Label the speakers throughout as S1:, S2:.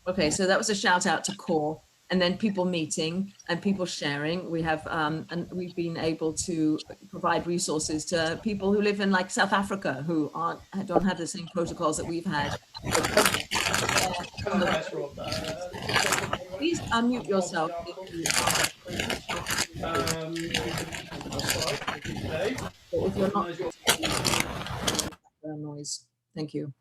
S1: Okay, so that was a shout out to CORE, and then people meeting and people sharing. We have, and we've been able to provide resources to people who live in like South Africa who don't have the same protocols that we've had. But from the, please unmute yourself if you are. Or if you're not, background noise. Thank you.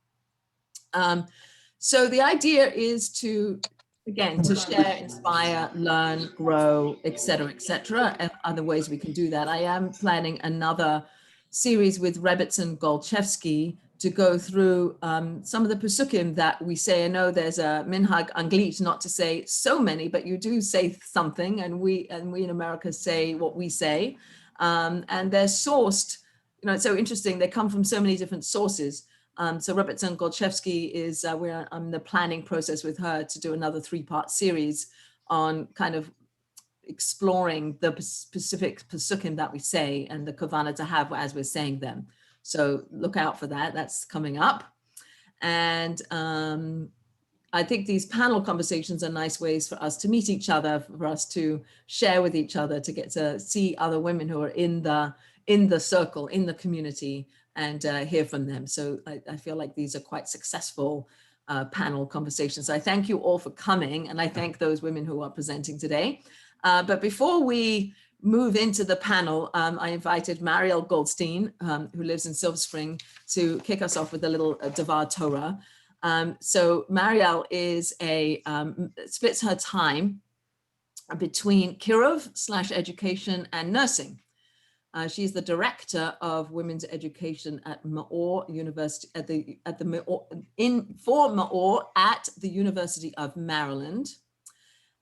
S1: So the idea is to, again, to share, inspire, learn, grow, etc., and other ways we can do that. I am planning another series with Rebbitzin Golchevsky to go through some of the Pesukim that we say. I know there's a minhag anglit, not to say so many, but you do say something, and we in America say what we say, and they're sourced. You know, it's so interesting. They come from so many different sources. So Rebbitzin Golchevsky is, I'm in the planning process with her to do another 3-part series on kind of exploring the specific Pesukim that we say and the kavana to have as we're saying them. So look out for that. That's coming up. And I think these panel conversations are nice ways for us to meet each other, for us to share with each other, to get to see other women who are in the circle, in the community, and hear from them. So I feel like these are quite successful panel conversations. So I thank you all for coming, and I thank those women who are presenting today. But before we move into the panel, I invited Mariel Goldstein, who lives in Silver Spring, to kick us off with a little Devar Torah. So Mariel is splits her time between Kirov/education and nursing. She's the director of women's education at Meor University for Meor at the University of Maryland,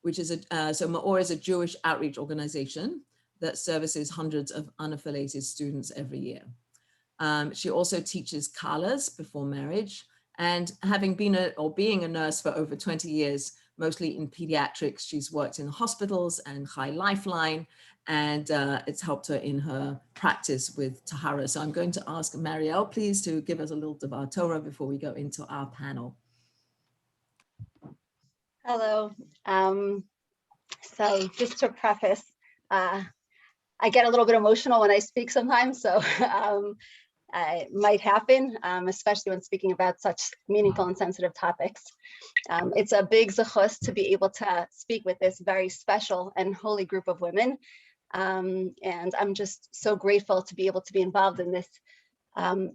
S1: which is so Meor is a Jewish outreach organization that services hundreds of unaffiliated students every year. She also teaches kalas before marriage, and having been being a nurse for over 20 years, mostly in pediatrics, she's worked in hospitals and High Lifeline, and it's helped her in her practice with taharas. So I'm going to ask Mariel, please, to give us a little Devar Torah before we go into our panel.
S2: Hello. So just to preface, I get a little bit emotional when I speak sometimes, so it might happen, especially when speaking about such meaningful and sensitive topics. It's a big zechus to be able to speak with this very special and holy group of women. And I'm just so grateful to be able to be involved in this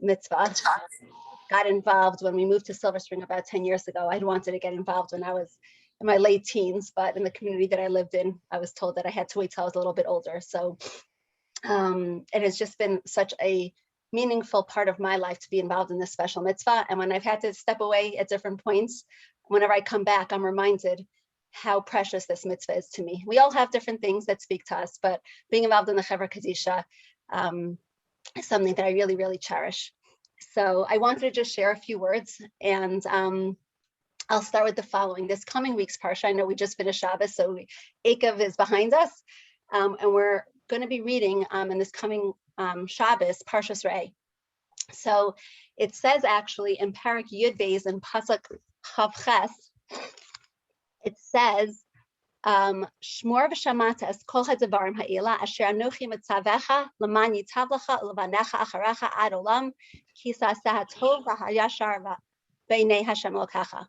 S2: mitzvah. Got involved when we moved to Silver Spring about 10 years ago. I'd wanted to get involved when I was in my late teens, but in the community that I lived in, I was told that I had to wait till I was a little bit older. So it has just been such a meaningful part of my life to be involved in this special mitzvah. And when I've had to step away at different points, whenever I come back, I'm reminded how precious this mitzvah is to me. We all have different things that speak to us, but being involved in the Chevra Kadisha is something that I really, really cherish. So I wanted to just share a few words, and I'll start with the following. This coming week's Parsha, I know we just finished Shabbos, so Ekev is behind us, and we're going to be reading in this coming Shabbos, Parshas Re'eh. So it says actually in Parak Yud Beis and Pasuk Chavches, it says, Shmor v'shamata es kol hadavarim ha'ila asher anochi mitzavecha l'man yitav lecha levanecha acharecha ad olam ki sa'aseh hatov v'hayashar b'nei Hashem Elokecha.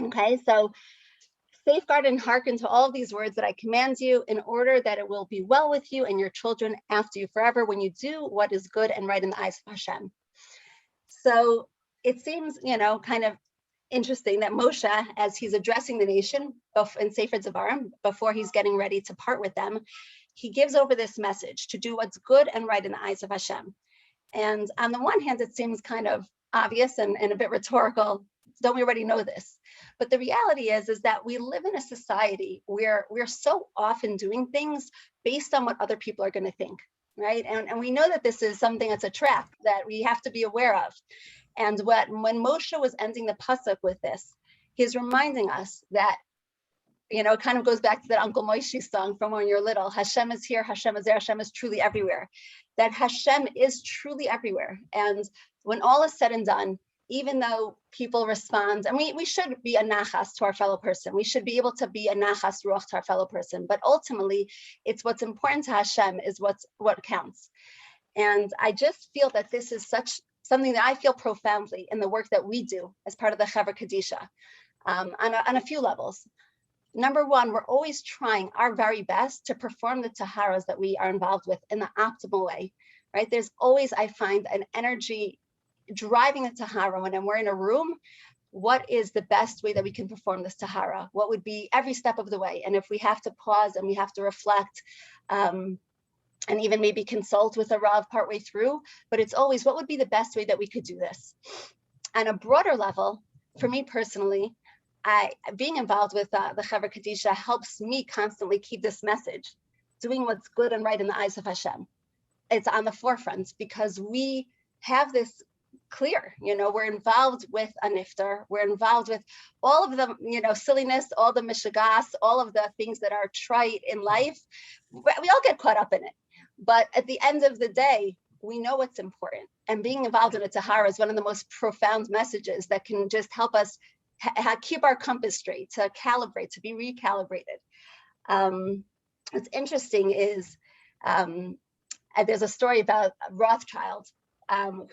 S2: Okay, so safeguard and hearken to all of these words that I command you, in order that it will be well with you and your children after you forever, when you do what is good and right in the eyes of Hashem. So it seems, kind of interesting that Moshe, as he's addressing the nation in Sefer Devarim, before he's getting ready to part with them, he gives over this message to do what's good and right in the eyes of Hashem. And on the one hand, it seems kind of obvious and a bit rhetorical. Don't we already know this? But the reality is that we live in a society where we're so often doing things based on what other people are going to think, right? And we know that this is something that's a trap that we have to be aware of. And when Moshe was ending the pasuk with this, he's reminding us that, it kind of goes back to that Uncle Moishe song from when you're little. Hashem is here, Hashem is there, Hashem is truly everywhere. That Hashem is truly everywhere. And when all is said and done, even though people respond, and we should be a nachas to our fellow person. We should be able to be a nachas ruach to our fellow person. But ultimately, it's what's important to Hashem is what counts. And I just feel that this is something that I feel profoundly in the work that we do as part of the Chevra Kadisha on a few levels. Number one, we're always trying our very best to perform the taharas that we are involved with in the optimal way, right? There's always, I find, an energy driving the tahara when we're in a room. What is the best way that we can perform this tahara? What would be every step of the way? And if we have to pause and we have to reflect, and even maybe consult with a Rav partway through, but it's always what would be the best way that we could do this. On a broader level, for me personally, being involved with the Chevra Kadisha helps me constantly keep this message, doing what's good and right in the eyes of Hashem. It's on the forefront because we have this clear, we're involved with a niftar, we're involved with all of the, silliness, all the mishagas, all of the things that are trite in life. We all get caught up in it. But at the end of the day, we know what's important. And being involved in a tahara is one of the most profound messages that can just help us keep our compass straight, to calibrate, to be recalibrated. What's interesting is there's a story about Rothschild,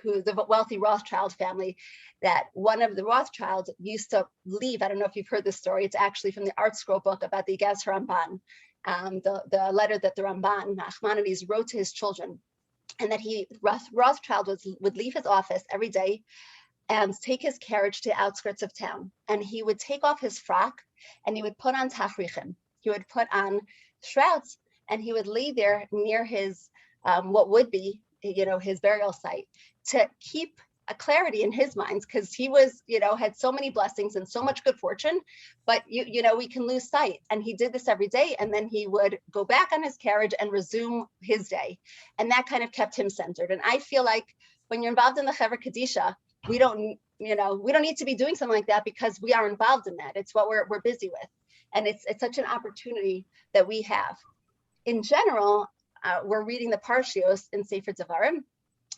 S2: who the wealthy Rothschild family, that one of the Rothschilds used to leave. I don't know if you've heard this story. It's actually from the Art Scroll book about the Igaz Ramban, the letter that the Ramban, Nachmanides, wrote to his children, and that Rothschild would leave his office every day and take his carriage to the outskirts of town. And he would take off his frock and he would put on tachrichim. He would put on shrouds and he would lay there near his, what would be, his burial site, to keep a clarity in his mind, because he was, had so many blessings and so much good fortune, but we can lose sight. And he did this every day, and then he would go back on his carriage and resume his day. And that kind of kept him centered. And I feel like when you're involved in the Chevra Kadisha, we don't need to be doing something like that because we are involved in that. It's what we're busy with. And it's such an opportunity that we have. In general, we're reading the Parshios in Sefer Devarim,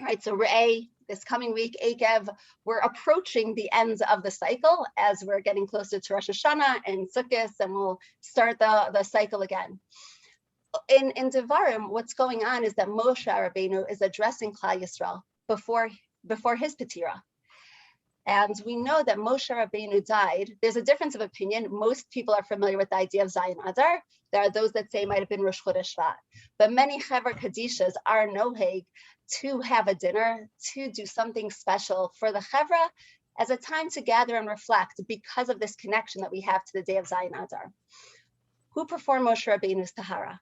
S2: right? So Re'eh, this coming week, Ekev, we're approaching the ends of the cycle as we're getting closer to Rosh Hashanah and Sukkot, and we'll start the cycle again. In Devarim, what's going on is that Moshe Rabbeinu is addressing Klal Yisrael before his Petira. And we know that Moshe Rabbeinu died. There's a difference of opinion. Most people are familiar with the idea of Zayin Adar. There are those that say it might have been Rosh Chodesh Shvat. But many Chevra Kadishas are noheg to have a dinner, to do something special for the Chevra as a time to gather and reflect because of this connection that we have to the day of Zayin Adar. Who performed Moshe Rabbeinu's Tahara?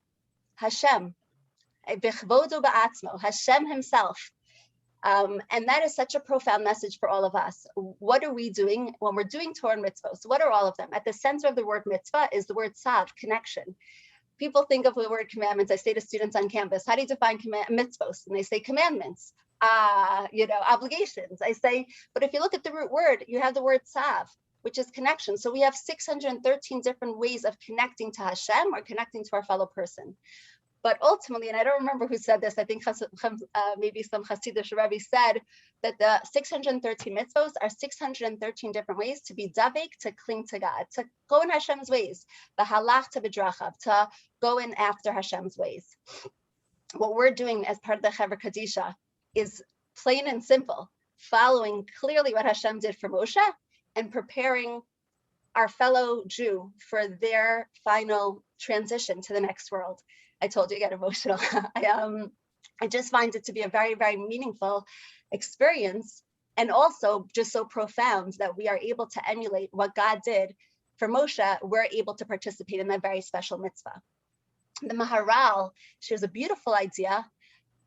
S2: Hashem. Bichvodu ba'atzmo, Hashem himself. And that is such a profound message for all of us. What are we doing when we're doing Torah and mitzvahs? What are all of them? At the center of the word mitzvah is the word tzav, connection. People think of the word commandments. I say to students on campus, how do you define mitzvahs? And they say commandments, obligations. I say, but if you look at the root word, you have the word tzav, which is connection. So we have 613 different ways of connecting to Hashem or connecting to our fellow person. But ultimately, and I don't remember who said this, I think maybe some Hasidic Rebbe said that the 613 mitzvos are 613 different ways to be davek, to cling to God, to go in Hashem's ways, the halach to bedrachav, to go in after Hashem's ways. What we're doing as part of the Chevra Kadisha is plain and simple, following clearly what Hashem did for Moshe and preparing our fellow Jew for their final transition to the next world. I told you I get emotional. I just find it to be a very, very meaningful experience, and also just so profound that we are able to emulate what God did for Moshe. We're able to participate in that very special mitzvah. The Maharal shares a beautiful idea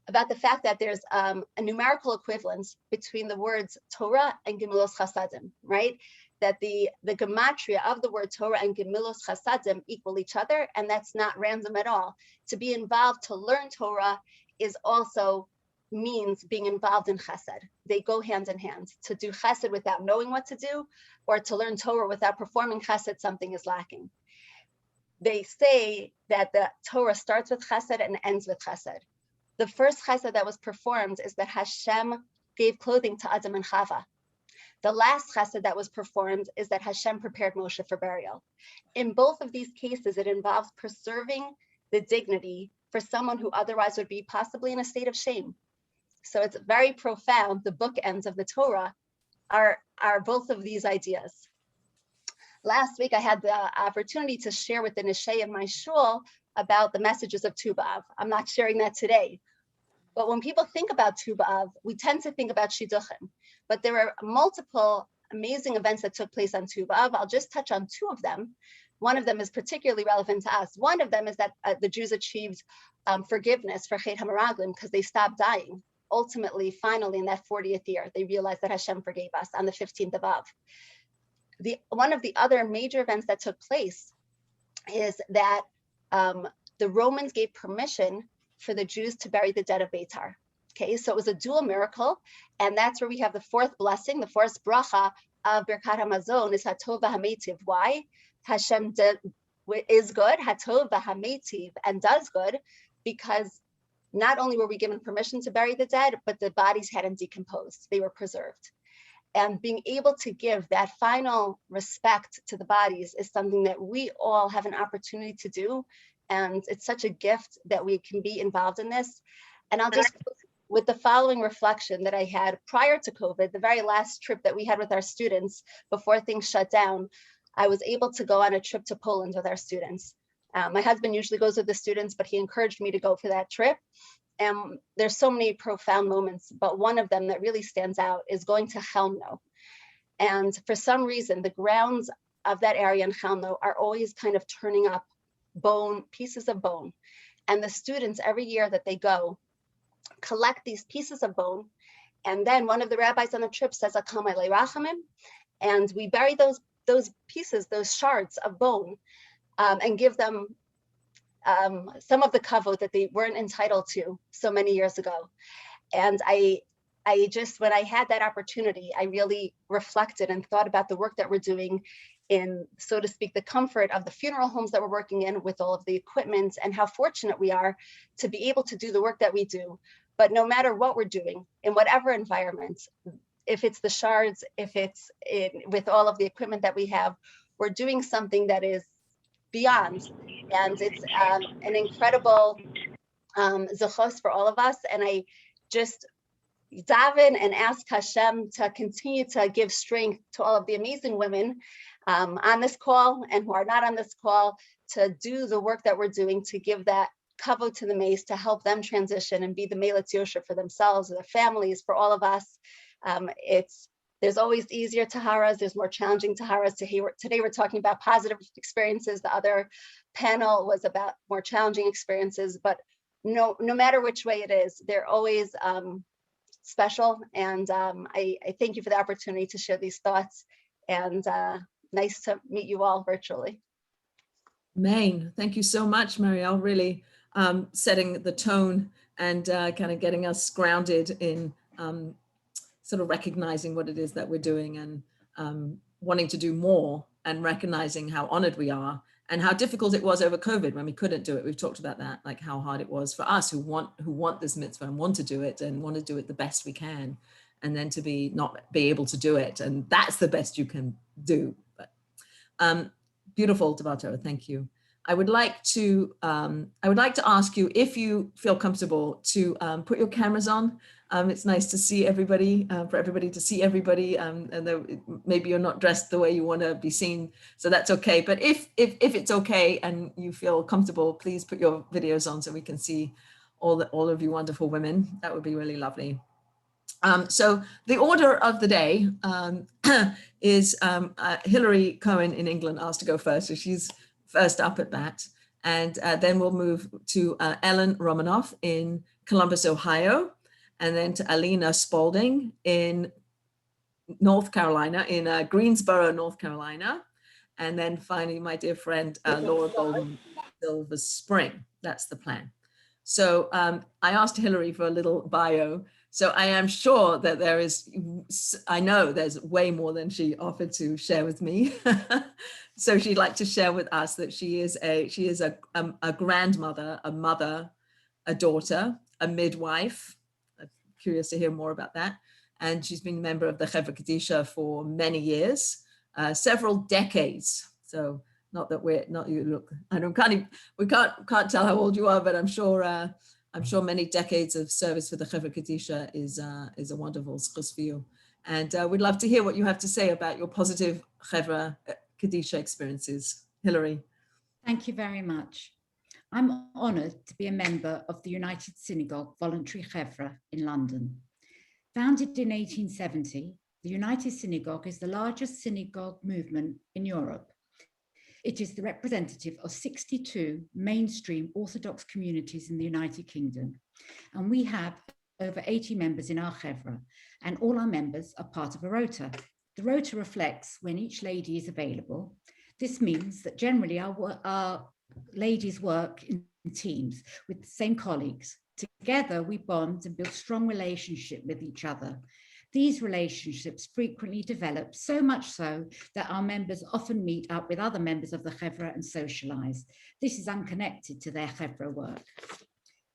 S2: about the fact that there's a numerical equivalence between the words Torah and Gemilos Chasadim, right? That the gematria of the word Torah and Gemilos Chasadim equal each other, and that's not random at all. To be involved, to learn Torah is also means being involved in chesed. They go hand in hand. To do chesed without knowing what to do, or to learn Torah without performing chesed, something is lacking. They say that the Torah starts with chesed and ends with chesed. The first chesed that was performed is that Hashem gave clothing to Adam and Chava. The last chesed that was performed is that Hashem prepared Moshe for burial. In both of these cases, it involves preserving the dignity for someone who otherwise would be possibly in a state of shame. So it's very profound. The bookends of the Torah are both of these ideas. Last week, I had the opportunity to share with the Nishei of my shul about the messages of Tu B'Av. I'm not sharing that today. But when people think about Tu B'Av, we tend to think about Shidduchim. But there were multiple amazing events that took place on Tu B'Av. I'll just touch on two of them. One of them is particularly relevant to us. One of them is that the Jews achieved forgiveness for Chet HaMeraglim because they stopped dying. Ultimately, finally, in that 40th year, they realized that Hashem forgave us on the 15th of Av. One of the other major events that took place is that the Romans gave permission for the Jews to bury the dead of Beitar. Okay, so it was a dual miracle, and that's where we have the fourth blessing, the fourth bracha of Birkat HaMazon is Hatov v'Hametiv. Why? Hashem is good, Hatov v'Hametiv, and does good, because not only were we given permission to bury the dead, but the bodies hadn't decomposed, they were preserved. And being able to give that final respect to the bodies is something that we all have an opportunity to do. And it's such a gift that we can be involved in this. And I'll just, with the following reflection that I had prior to COVID, the very last trip that we had with our students before things shut down, I was able to go on a trip to Poland with our students. My husband usually goes with the students, but he encouraged me to go for that trip. And there's so many profound moments, but one of them that really stands out is going to Chelmno. And for some reason, the grounds of that area in Chelmno are always kind of turning up bone, pieces of bone. And the students, every year that they go, collect these pieces of bone. And then one of the rabbis on the trip says, Akam Elei Rachamim, and we bury those pieces, those shards of bone, and give them some of the kavod that they weren't entitled to so many years ago. And I just, when I had that opportunity, I really reflected and thought about the work that we're doing in, so to speak, the comfort of the funeral homes that we're working in with all of the equipment, and how fortunate we are to be able to do the work that we do. But no matter what we're doing, in whatever environment, if it's the shards, if it's with all of the equipment that we have, we're doing something that is beyond. And it's an incredible zechus for all of us. And I just daven and ask Hashem to continue to give strength to all of the amazing women on this call and who are not on this call, to do the work that we're doing, to give that kavod to the mace, to help them transition and be the meilitz yosher for themselves, their families, for all of us. There's always easier taharas, there's more challenging taharas. Today we're talking about positive experiences. The other panel was about more challenging experiences, but no matter which way it is, they're always special. And I thank you for the opportunity to share these thoughts, and nice to meet you all virtually.
S1: Maine, thank you so much, Mariel, really setting the tone and kind of getting us grounded in sort of recognizing what it is that we're doing, and wanting to do more, and recognizing how honored we are and how difficult it was over COVID when we couldn't do it. We've talked about that, like how hard it was for us who want this mitzvah and want to do it the best we can, and then to not be able to do it. And that's the best you can do. But beautiful, Devar Torah, thank you. I would like to ask you, if you feel comfortable, to put your cameras on. It's nice to see everybody, for everybody to see everybody, and though maybe you're not dressed the way you want to be seen, so that's okay. But if it's okay and you feel comfortable, please put your videos on so we can see all of you wonderful women. That would be really lovely. So the order of the day is Hillary Cohen in England asked to go first, so she's first up at bat. And then we'll move to Ellen Romanoff in Columbus, Ohio, and then to Alina Spaulding in North Carolina, in Greensboro, North Carolina. And then finally, my dear friend, Laura Golden, Silver Spring. That's the plan. So I asked Hillary for a little bio. So I am sure that I know there's way more than she offered to share with me. So she'd like to share with us that she is a grandmother, a mother, a daughter, a midwife. I'm curious to hear more about that. and she's been a member of the Chevra Kadisha for many years, several decades. So not that we're not you look. I don't we can't tell how old you are, but I'm sure many decades of service for the Chevra Kadisha is a wonderful zchus for you. And we'd love to hear what you have to say about your positive Chevra Kadisha experiences. Hilary.
S3: Thank you very much. I'm honoured to be a member of the United Synagogue Voluntary Chevra in London. Founded in 1870, the United Synagogue is the largest synagogue movement in Europe. It is the representative of 62 mainstream Orthodox communities in the United Kingdom, and we have over 80 members in our Chevra, and all our members are part of a rota. The rota reflects when each lady is available. This means that generally our ladies work in teams with the same colleagues. Together, we bond and build strong relationship with each other. These relationships frequently develop, so much so that our members often meet up with other members of the Chevra and socialize. This is unconnected to their Chevra work.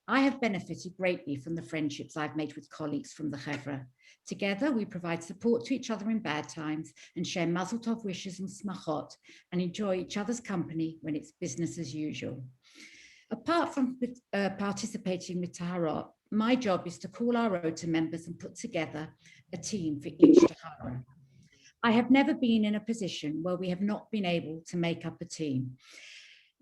S3: I have benefited greatly from the friendships I've made with colleagues from the Chevra. Together, we provide support to each other in bad times and share mazel tov wishes and smachot and enjoy each other's company when it's business as usual. Apart from participating with taharot, my job is to call our rota members and put together a team for each tahara. I have never been in a position where we have not been able to make up a team.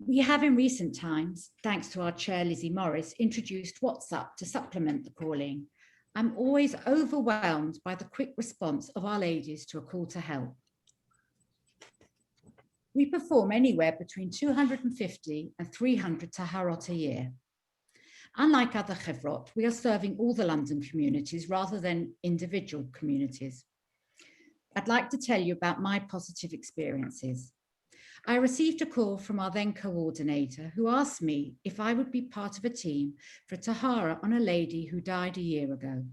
S3: We have in recent times, thanks to our chair, Lizzie Morris, introduced WhatsApp to supplement the calling. I'm always overwhelmed by the quick response of our ladies to a call to help. We perform anywhere between 250 and 300 taharot a year. Unlike other chevrot, we are serving all the London communities rather than individual communities. I'd like to tell you about my positive experiences. I received a call from our then coordinator who asked me if I would be part of a team for a tahara on a lady who died a year ago.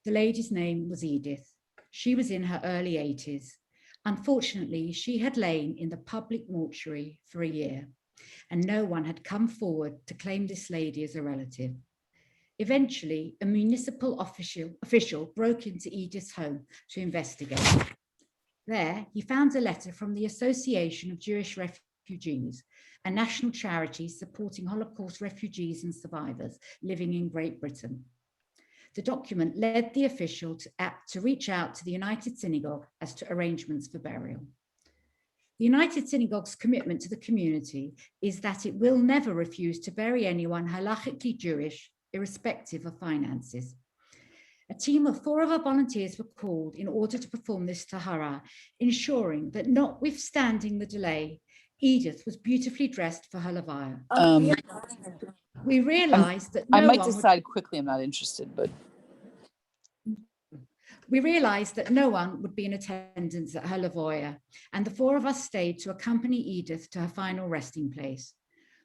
S3: The lady's name was Edith. She was in her early 80s. Unfortunately, she had lain in the public mortuary for a year, and no one had come forward to claim this lady as a relative. Eventually, a municipal official broke into Edith's home to investigate. There, he found a letter from the Association of Jewish Refugees, a national charity supporting Holocaust refugees and survivors living in Great Britain. The document led the official to reach out to the United Synagogue as to arrangements for burial. The United Synagogue's commitment to the community is that it will never refuse to bury anyone halachically Jewish, irrespective of finances. A team of 4 of our volunteers were called in order to perform this tahara, ensuring that notwithstanding the delay, Edith was beautifully dressed for her levaya. We realized that
S4: I might decide quickly I'm not interested, but
S3: we realized that no one would be in attendance at her levaya, and the 4 of us stayed to accompany Edith to her final resting place.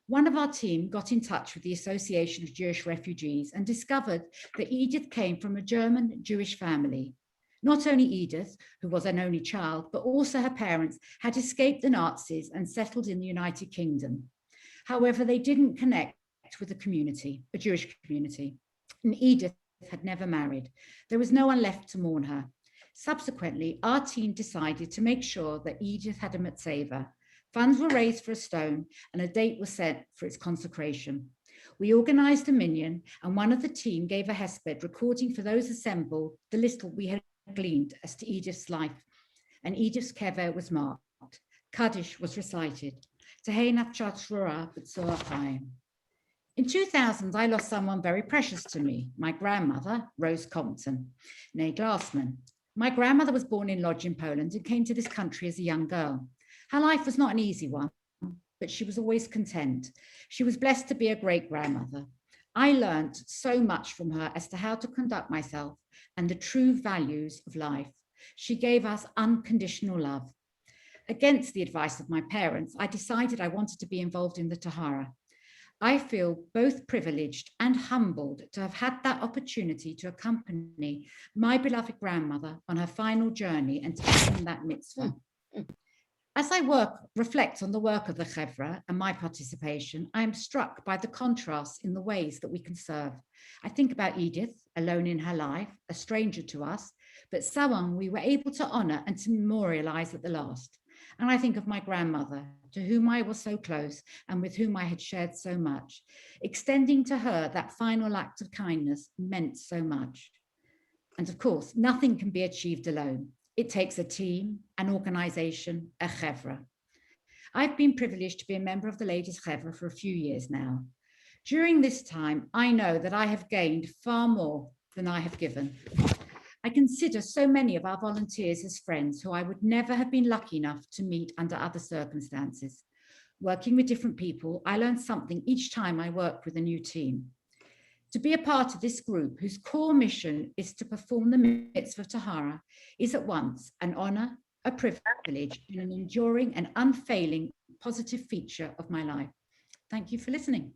S3: One of our team got in touch with the Association of Jewish Refugees and discovered that Edith came from a German Jewish family. Not only Edith, who was an only child, but also her parents had escaped the Nazis and settled in the United Kingdom. However, they didn't connect with the community, a Jewish community, and Edith had never married. There was no one left to mourn her. Subsequently, our team decided to make sure that Edith had a mitzvah. Funds were raised for a stone and a date was set for its consecration. We organized a minyan, and one of the team gave a hesped recording for those assembled the little we had gleaned as to Edith's life, and Edith's kever was marked. Kaddish was recited. In 2000, I lost someone very precious to me, my grandmother, Rose Compton, née Glassman. My grandmother was born in Lodz in Poland and came to this country as a young girl. Her life was not an easy one, but she was always content. She was blessed to be a great grandmother. I learned so much from her as to how to conduct myself and the true values of life. She gave us unconditional love. Against the advice of my parents, I decided I wanted to be involved in the Tahara. I feel both privileged and humbled to have had that opportunity to accompany my beloved grandmother on her final journey and to perform that mitzvah. As I reflect on the work of the Chevra and my participation, I am struck by the contrasts in the ways that we can serve. I think about Edith, alone in her life, a stranger to us, but someone we were able to honor and to memorialize at the last. And I think of my grandmother, to whom I was so close and with whom I had shared so much. Extending to her that final act of kindness meant so much. And of course, nothing can be achieved alone. It takes a team, an organization, a chevra. I've been privileged to be a member of the Ladies' Chevra for a few years now. During this time, I know that I have gained far more than I have given. I consider so many of our volunteers as friends who I would never have been lucky enough to meet under other circumstances. Working with different people, I learn something each time I work with a new team. To be a part of this group whose core mission is to perform the mitzvah of tahara is at once an honor, a privilege, and an enduring and unfailing positive feature of my life. Thank you for listening.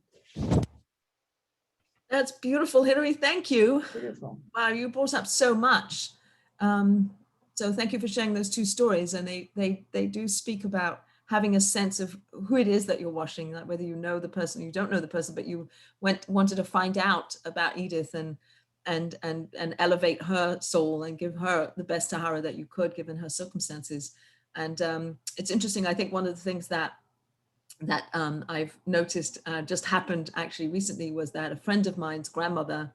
S1: That's beautiful, Hilary. Thank you.
S5: Beautiful.
S1: Wow, you brought up so much. So thank you for sharing those two stories. And they do speak about having a sense of who it is that you're washing, like whether you know the person, you don't know the person, but you wanted to find out about Edith and elevate her soul and give her the best tahara that you could given her circumstances. And it's interesting. I think one of the things that I've noticed just happened actually recently was that a friend of mine's mother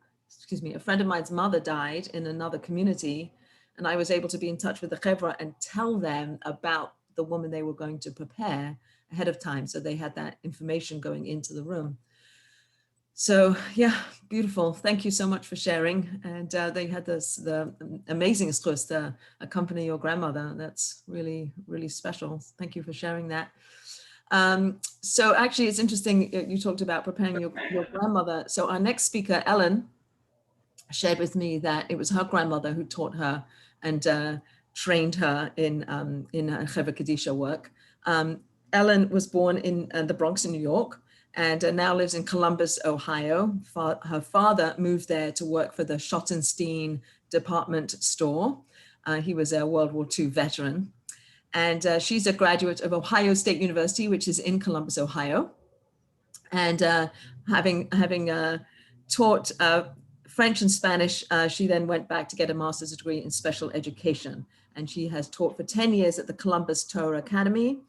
S1: died in another community, and I was able to be in touch with the chevra and tell them about the woman they were going to prepare ahead of time. So they had that information going into the room. So yeah, beautiful. Thank you so much for sharing. And they had the amazing zchus to accompany your grandmother. That's really, really special. Thank you for sharing that. So actually it's interesting, you talked about preparing your grandmother. So our next speaker, Ellen, shared with me that it was her grandmother who taught her and trained her in her Chevra Kadisha work. Ellen was born in the Bronx in New York and now lives in Columbus, Ohio. Her father moved there to work for the Schottenstein department store. He was a World War II veteran. And she's a graduate of Ohio State University, which is in Columbus, Ohio. And having taught French and Spanish, she then went back to get a master's degree in special education. And she has taught for 10 years at the Columbus Torah Academy.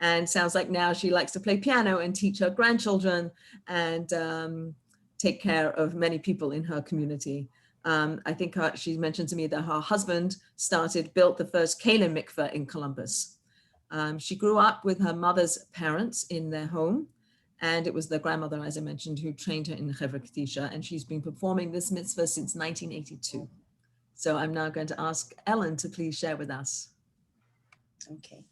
S1: And sounds like now she likes to play piano and teach her grandchildren and take care of many people in her community. I think she mentioned to me that her husband built the first Kalim mikveh in Columbus. She grew up with her mother's parents in their home, and it was the grandmother, as I mentioned, who trained her in Chevra Kadisha, and she's been performing this mitzvah since 1982. So I'm now going to ask Ellen to please share with us.
S5: Okay.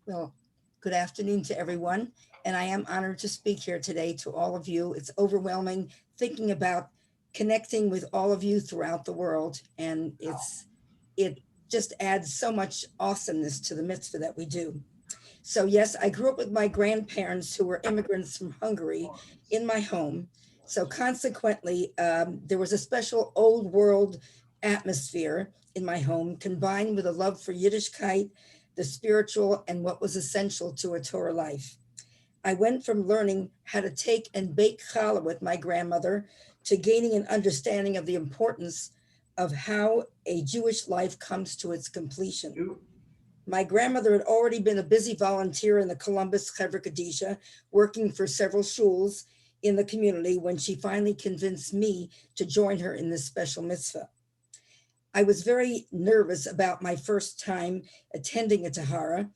S5: Well, good afternoon to everyone, and I am honored to speak here today to all of you. It's overwhelming thinking about connecting with all of you throughout the world, and it just adds so much awesomeness to the mitzvah that we do. So yes, I grew up with my grandparents who were immigrants from Hungary in my home. So consequently, there was a special old world atmosphere in my home, combined with a love for Yiddishkeit, the spiritual, and what was essential to a Torah life. I went from learning how to take and bake challah with my grandmother to gaining an understanding of the importance of how a Jewish life comes to its completion. My grandmother had already been a busy volunteer in the Columbus Chevra Kadisha, working for several shuls in the community when she finally convinced me to join her in this special mitzvah. I was very nervous about my first time attending a tahara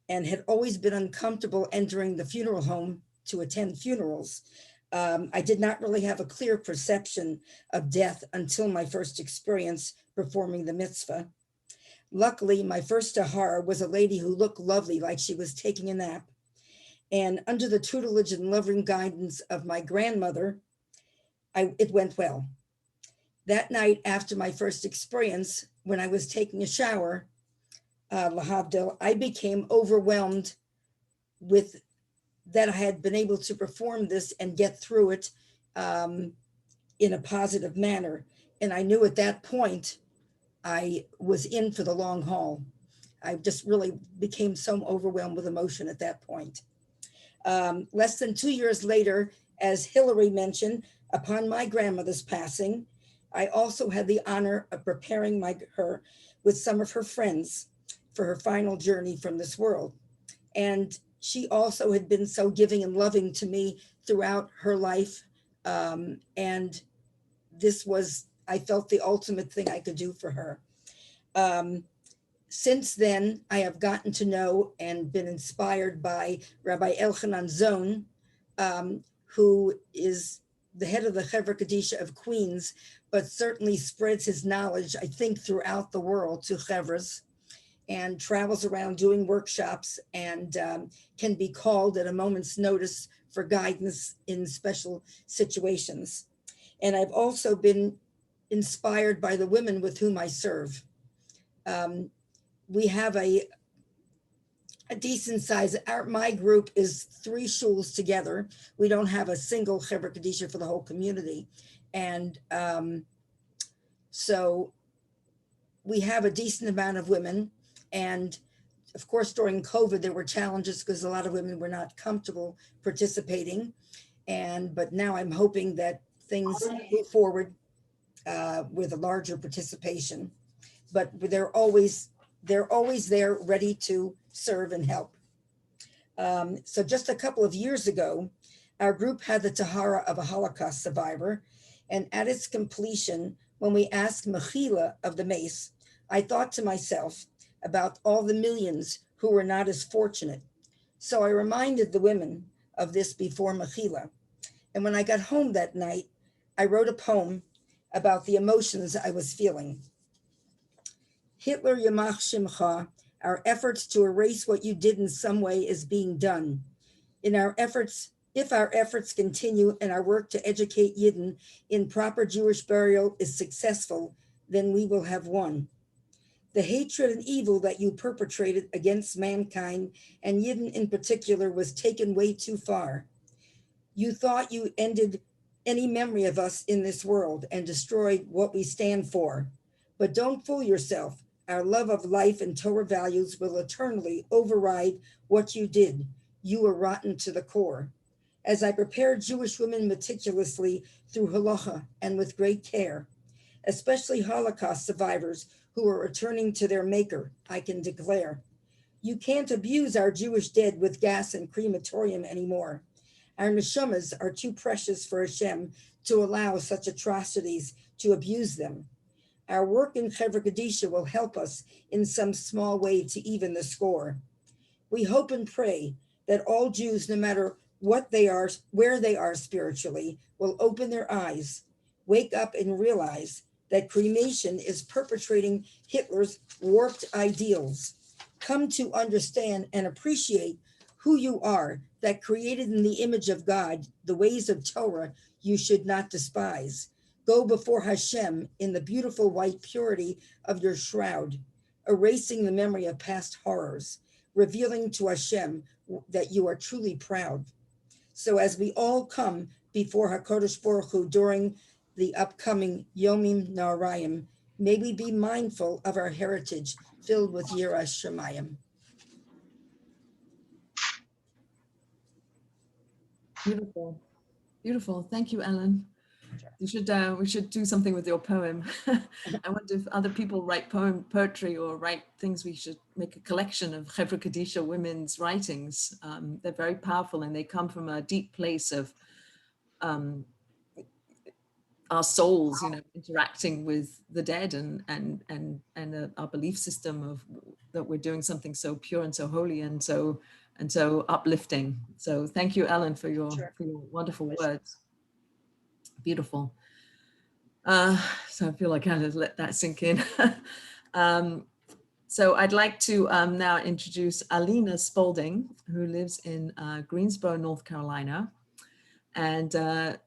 S5: and had always been uncomfortable entering the funeral home to attend funerals. I did not really have a clear perception of death until my first experience performing the mitzvah. Luckily, my first tahara was a lady who looked lovely, like she was taking a nap. And under the tutelage and loving guidance of my grandmother, it went well. That night after my first experience, when I was taking a shower, lahavdil, I became overwhelmed with that I had been able to perform this and get through it in a positive manner. And I knew at that point, I was in for the long haul. I just really became so overwhelmed with emotion at that point. Less than 2 years later, as Hilary mentioned, upon my grandmother's passing, I also had the honor of preparing her with some of her friends for her final journey from this world. And she also had been so giving and loving to me throughout her life. And this was, I felt, the ultimate thing I could do for her. Since then, I have gotten to know and been inspired by Rabbi Elchanan Zon, who is the head of the Chevra Kadisha of Queens, but certainly spreads his knowledge, I think, throughout the world to Chevras, and travels around doing workshops, and can be called at a moment's notice for guidance in special situations. And I've also been inspired by the women with whom I serve. We have a decent size. My group is 3 shuls together. We don't have a single Chevra Kadisha for the whole community. And so we have a decent amount of women. And of course, during COVID, there were challenges because a lot of women were not comfortable participating. But now I'm hoping that things move forward with a larger participation. But they're always there ready to serve and help. So just a couple of years ago, our group had the tahara of a Holocaust survivor. And at its completion, when we asked Mechila of the mace, I thought to myself about all the millions who were not as fortunate. So I reminded the women of this before Mechila. And when I got home that night, I wrote a poem about the emotions I was feeling. Hitler Yamach Shimcha, our efforts to erase what you did in some way is being done. If our efforts continue and our work to educate Yidden in proper Jewish burial is successful, then we will have won. The hatred and evil that you perpetrated against mankind, and Yidden in particular, was taken way too far. You thought you ended any memory of us in this world and destroyed what we stand for. But don't fool yourself. Our love of life and Torah values will eternally override what you did. You were rotten to the core. As I prepared Jewish women meticulously through halacha and with great care, especially Holocaust survivors who are returning to their maker, I can declare, you can't abuse our Jewish dead with gas and crematorium anymore. Our neshamas are too precious for Hashem to allow such atrocities to abuse them. Our work in Chevra Kadisha will help us in some small way to even the score. We hope and pray that all Jews, no matter what they are, where they are spiritually, will open their eyes, wake up and realize that cremation is perpetrating Hitler's warped ideals. Come to understand and appreciate who you are, that created in the image of God, the ways of Torah you should not despise. Go before Hashem in the beautiful white purity of your shroud, erasing the memory of past horrors, revealing to Hashem that you are truly proud. So as we all come before HaKadosh Baruch Hu during the upcoming Yomim Na'arayim, may we be mindful of our heritage filled with Yiras Shamayim.
S1: Beautiful, beautiful. Thank you, Ellen. We should do something with your poem. I wonder if other people write poetry or write things. We should make a collection of Chevra Kadisha women's writings. They're very powerful and they come from a deep place of our souls, interacting with the dead and our belief system of that we're doing something so pure and so holy and so uplifting. So thank you, Ellen, for your wonderful words. Beautiful. So I feel like I had to let that sink in. So I'd like to now introduce Alina Spaulding, who lives in Greensboro, North Carolina. And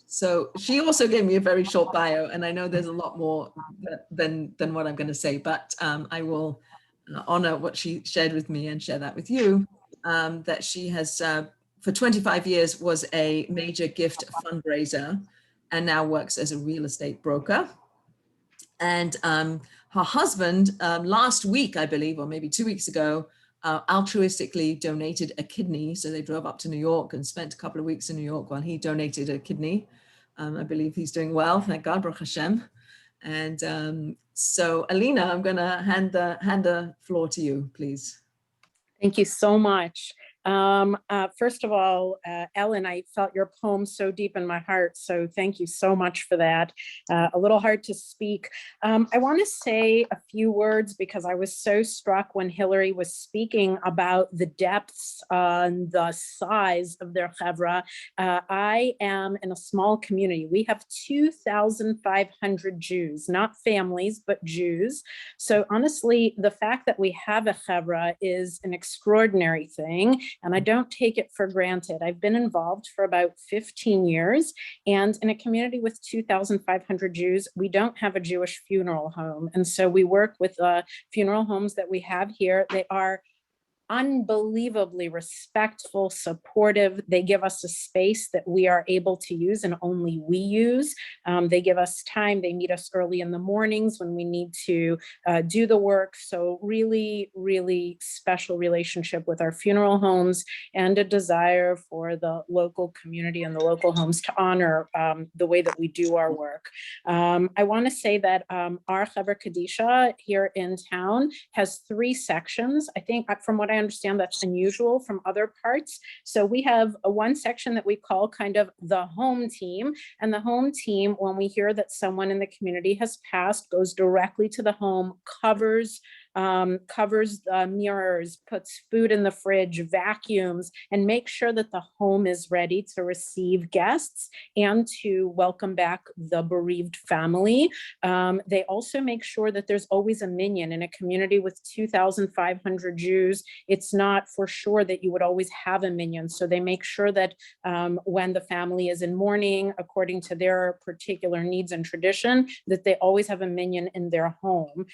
S1: so she also gave me a very short bio, and I know there's a lot more than what I'm going to say, but I will honor what she shared with me and share that with you, that she has, for 25 years, was a major gift fundraiser and now works as a real estate broker. And her husband, last week, I believe, or maybe 2 weeks ago, altruistically donated a kidney. So they drove up to New York and spent a couple of weeks in New York while he donated a kidney. I believe he's doing well, thank God, Baruch Hashem. And so, Alina, I'm going to hand the floor to you, please.
S6: Thank you so much. First of all, Ellen, I felt your poem so deep in my heart, so thank you so much for that. A little hard to speak. I want to say a few words because I was so struck when Hillary was speaking about the depths and the size of their chevra. I am in a small community. We have 2,500 Jews, not families, but Jews. So honestly, the fact that we have a chevra is an extraordinary thing, and I don't take it for granted. I've been involved for about 15 years, and in a community with 2,500 Jews, we don't have a Jewish funeral home. And so we work with funeral homes that we have here. They are unbelievably respectful, supportive. They give us a space that we are able to use and only we use. They give us time. They meet us early in the mornings when we need to do the work. So really, really special relationship with our funeral homes and a desire for the local community and the local homes to honor the way that we do our work. I want to say that our Chevra Kadisha here in town has 3 sections. I think from what I understand, that's unusual from other parts. So we have one section that we call kind of the home team. And the home team, when we hear that someone in the community has passed, goes directly to the home, covers the mirrors, puts food in the fridge, vacuums, and makes sure that the home is ready to receive guests and to welcome back the bereaved family. They also make sure that there's always a minyan. In a community with 2,500 Jews, it's not for sure that you would always have a minyan. So they make sure that when the family is in mourning, according to their particular needs and tradition, that they always have a minyan in their home.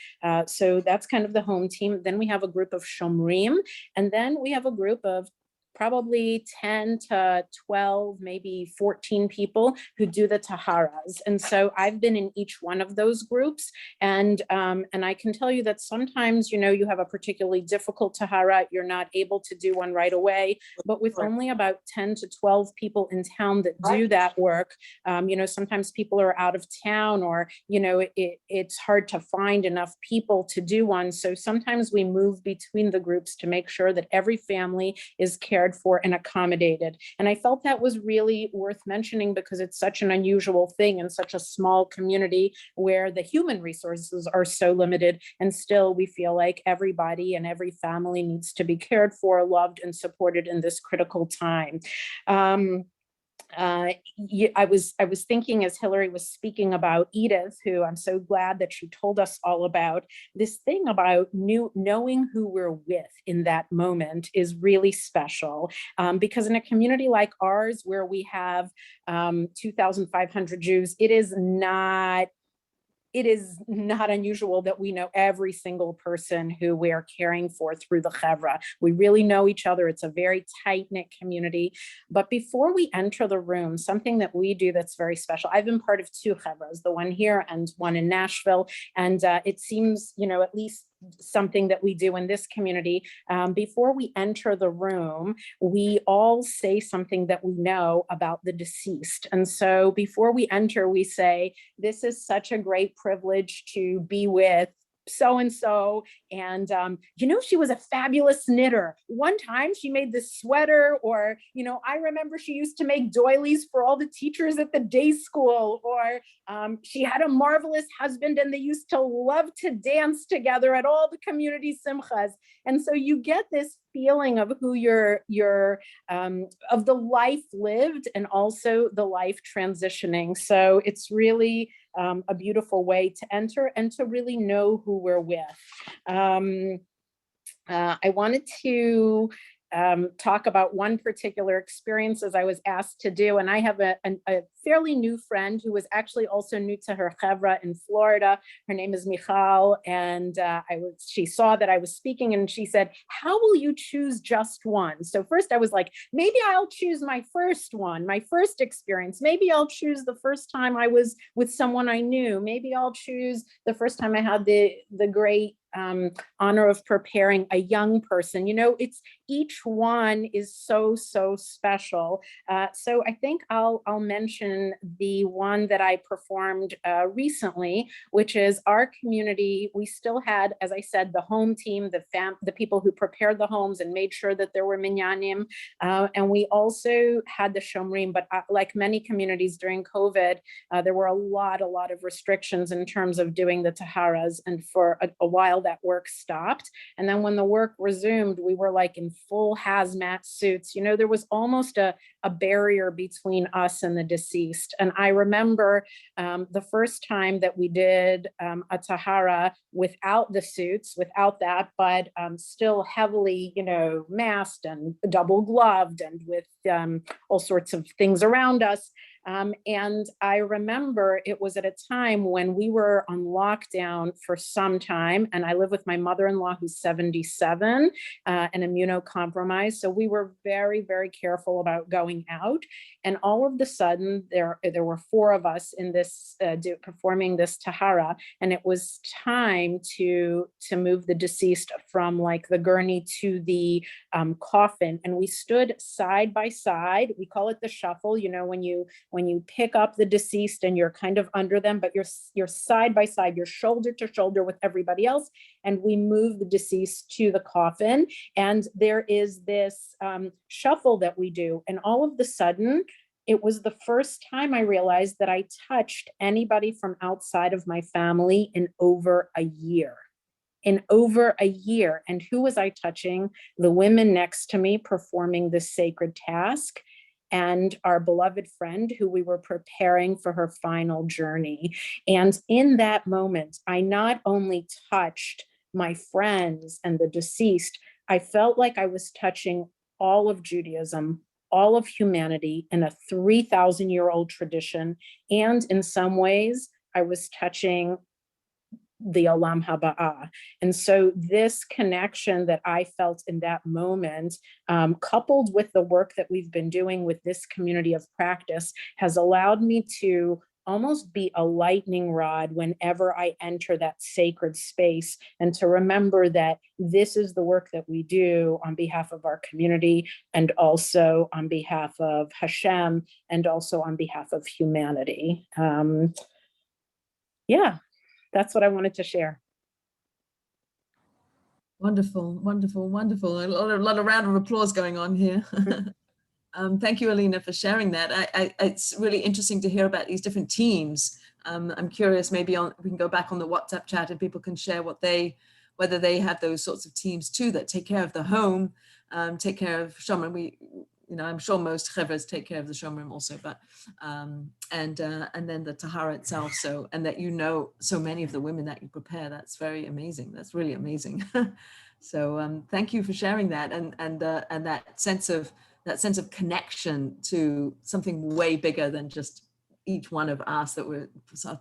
S6: So that's kind of the home team. Then we have a group of shomrim, and then we have a group of probably 10 to 12, maybe 14 people who do the taharas. And so I've been in each one of those groups. And I can tell you that sometimes, you know, you have a particularly difficult tahara, you're not able to do one right away, but with only about 10 to 12 people in town that do that work, you know, sometimes people are out of town or, you know, it's hard to find enough people to do one. So sometimes we move between the groups to make sure that every family is cared for and accommodated. And I felt that was really worth mentioning because it's such an unusual thing in such a small community where the human resources are so limited. And still we feel like everybody and every family needs to be cared for, loved, and supported in this critical time. I was thinking as Hillary was speaking about Edith, who I'm so glad that she told us all about, this thing about knowing who we're with in that moment is really special, because in a community like ours where we have 2,500 Jews, it is not unusual that we know every single person who we are caring for through the chevra. We really know each other. It's a very tight-knit community. But before we enter the room, something that we do that's very special. I've been part of 2 chevras, the one here and one in Nashville. And it seems, you know, at least something that we do in this community. Before we enter the room, we all say something that we know about the deceased. And so before we enter, we say, this is such a great privilege to be with so-and-so, and you know, she was a fabulous knitter. One time she made this sweater, or, you know, I remember she used to make doilies for all the teachers at the day school, or she had a marvelous husband and they used to love to dance together at all the community simchas. And so you get this feeling of who you're of the life lived and also the life transitioning. So it's really a beautiful way to enter and to really know who we're with. I wanted to talk about one particular experience as I was asked to do. And I have a fairly new friend who was actually also new to her chevra in Florida. Her name is Michal. And she saw that I was speaking and she said, how will you choose just one? So first I was like, maybe I'll choose my first one, my first experience. Maybe I'll choose the first time I was with someone I knew. Maybe I'll choose the first time I had the great honor of preparing a young person. You know, it's each one is so special. So I think I'll mention the one that I performed recently, which is our community. We still had, as I said, the home team, the people who prepared the homes and made sure that there were minyanim, and we also had the shomrim. But like many communities during COVID, there were a lot of restrictions in terms of doing the taharas, and for a while that work stopped. And then when the work resumed, we were like in full hazmat suits. You know, there was almost a barrier between us and the deceased. And I remember the first time that we did a tahara without the suits, without that, but still heavily, you know, masked and double gloved and with all sorts of things around us. And I remember it was at a time when we were on lockdown for some time, and I live with my mother-in-law who's 77 and immunocompromised. So we were very careful about going out. And all of a sudden, there were 4 of us in this performing this tahara, and it was time to move the deceased from like the gurney to the coffin. And we stood side by side. We call it the shuffle. You know, when you pick up the deceased and you're kind of under them, but you're side by side, you're shoulder to shoulder with everybody else. And we move the deceased to the coffin. And there is this shuffle that we do. And all of a sudden, it was the first time I realized that I touched anybody from outside of my family in over a year. And who was I touching? The women next to me performing this sacred task, and our beloved friend who we were preparing for her final journey. And in that moment, I not only touched my friends and the deceased, I felt like I was touching all of Judaism, all of humanity in a 3,000-year-old tradition. And in some ways, I was touching the Olam Haba'ah. And so this connection that I felt in that moment, coupled with the work that we've been doing with this community of practice, has allowed me to almost be a lightning rod whenever I enter that sacred space, and to remember that this is the work that we do on behalf of our community, and also on behalf of Hashem, and also on behalf of humanity. Yeah. That's what I wanted to share.
S1: Wonderful. A lot of round of applause going on here. Thank you, Alina, for sharing that. It's really interesting to hear about these different teams. I'm curious, maybe we can go back on the WhatsApp chat and people can share whether they have those sorts of teams too that take care of the home, take care of Shomrim. I'm sure most chevras take care of the shomrim also, but and then the tahara itself. So, and that so many of the women that you prepare. That's very amazing. That's really amazing. So thank you for sharing that, and that sense of connection to something way bigger than just each one of us, that we're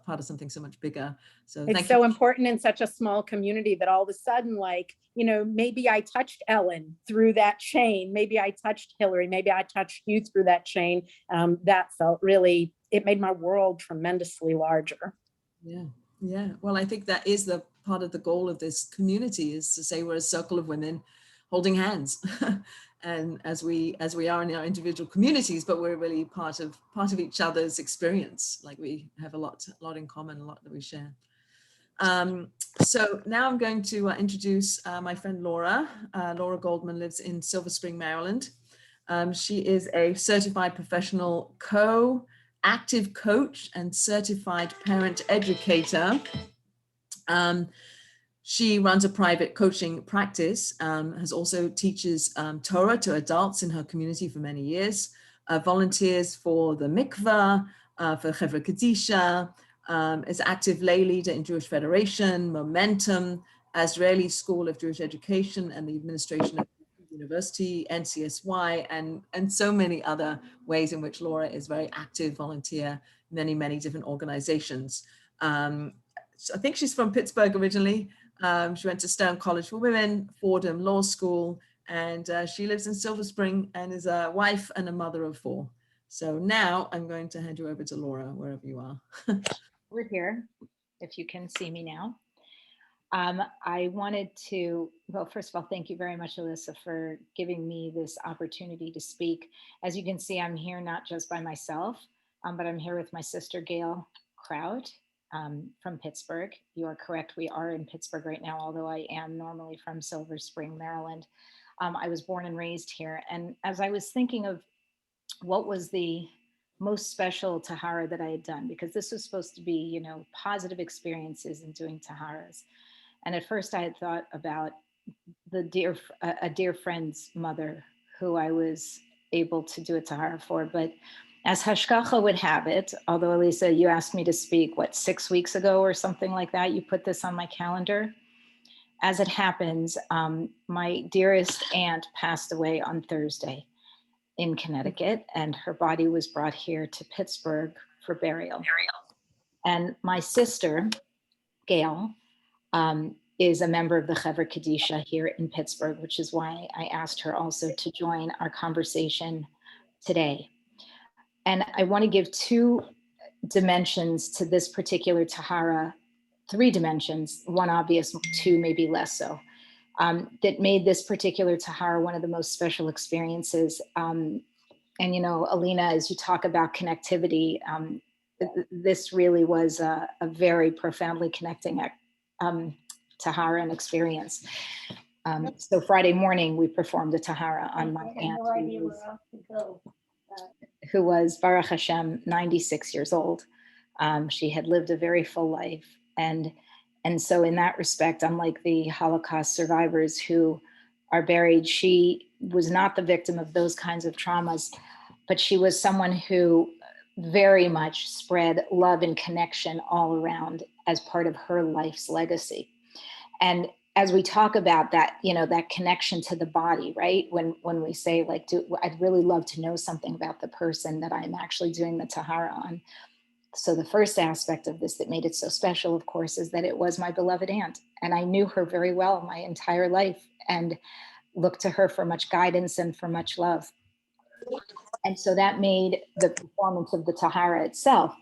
S1: part of something so much bigger. So
S6: it's so important in such a small community that all of a sudden, like, maybe I touched Ellen through that chain. Maybe I touched Hillary. Maybe I touched you through that chain. That felt really, it made my world tremendously larger.
S1: Yeah. Well, I think that is the part of the goal of this community, is to say we're a circle of women holding hands. And as we are in our individual communities, but we're really part of each other's experience. Like we have a lot in common, a lot that we share. So now I'm going to introduce my friend Laura. Laura Goldman lives in Silver Spring, Maryland. She is a certified professional active coach and certified parent educator. She runs a private coaching practice, also teaches Torah to adults in her community for many years, volunteers for the mikvah, for Chevra Kadisha, is active lay leader in Jewish Federation, Momentum, Israeli School of Jewish Education, and the administration of University, NCSY, and so many other ways in which Laura is very active volunteer, many different organizations. So I think she's from Pittsburgh originally. She went to Stone College for Women, Fordham Law School, and she lives in Silver Spring and is a wife and a mother of 4. So now I'm going to hand you over to Laura, wherever you are.
S7: We're here, if you can see me now. I wanted to, well, first of all, thank you very much, Elissa, for giving me this opportunity to speak. As you can see, I'm here not just by myself, but I'm here with my sister, Gail Kraut, from Pittsburgh. You are correct, we are in Pittsburgh right now, although I am normally from Silver Spring, Maryland. I was born and raised here. And as I was thinking of what was the most special tahara that I had done, because this was supposed to be, you know, positive experiences in doing taharas. And at first I had thought about a dear friend's mother who I was able to do a tahara for. But as Hashkacha would have it, although Elissa, you asked me to speak, what, 6 weeks ago or something like that, you put this on my calendar. As it happens, my dearest aunt passed away on Thursday in Connecticut, and her body was brought here to Pittsburgh for burial. And my sister, Gail, is a member of the Chevra Kadisha here in Pittsburgh, which is why I asked her also to join our conversation today. And I want to give 2 dimensions to this particular tahara, 3 dimensions, one obvious, 2 maybe less so, that made this particular tahara one of the most special experiences. And, you know, Alina, as you talk about connectivity, this really was a very profoundly connecting tahara and expent. So Friday morning, we performed a tahara on my aunt, who was, Baruch Hashem, 96 years old. She had lived a very full life. And so in that respect, unlike the Holocaust survivors who are buried, she was not the victim of those kinds of traumas, but she was someone who very much spread love and connection all around as part of her life's legacy. And as we talk about that, you know, that connection to the body, right? When we say like, I'd really love to know something about the person that I'm actually doing the tahara on. So the first aspect of this that made it so special, of course, is that it was my beloved aunt. And I knew her very well my entire life and looked to her for much guidance and for much love. And so that made the performance of the tahara itself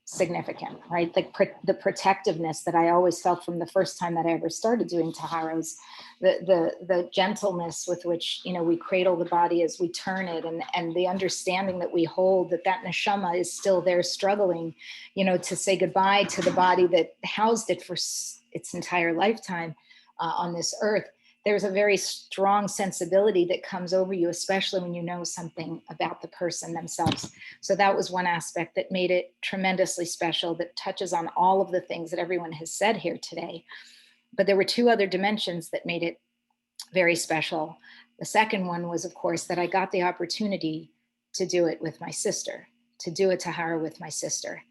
S7: significant, right? The protectiveness that I always felt from the first time that I ever started doing taharas, the gentleness with which, you know, we cradle the body as we turn it, and the understanding that we hold that neshama is still there struggling, you know, to say goodbye to the body that housed it for its entire lifetime on this earth. There's a very strong sensibility that comes over you, especially when you know something about the person themselves. So that was one aspect that made it tremendously special, that touches on all of the things that everyone has said here today. But there were 2 other dimensions that made it very special. The second one was, of course, that I got the opportunity to do it with my sister, to do a tahara with my sister.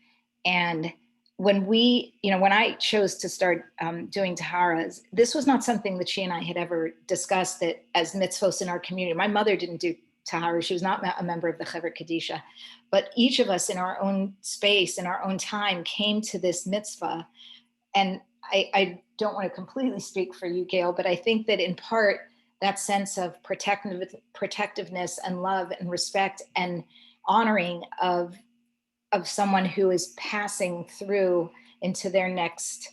S7: And when I chose to start doing taharas, this was not something that she and I had ever discussed that as mitzvos in our community. My mother didn't do tahara. She was not a member of the Chevra Kadisha, but each of us in our own space, in our own time, came to this mitzvah. And I don't want to completely speak for you, Gail, but I think that in part, that sense of protectiveness and love and respect and honoring of someone who is passing through into their next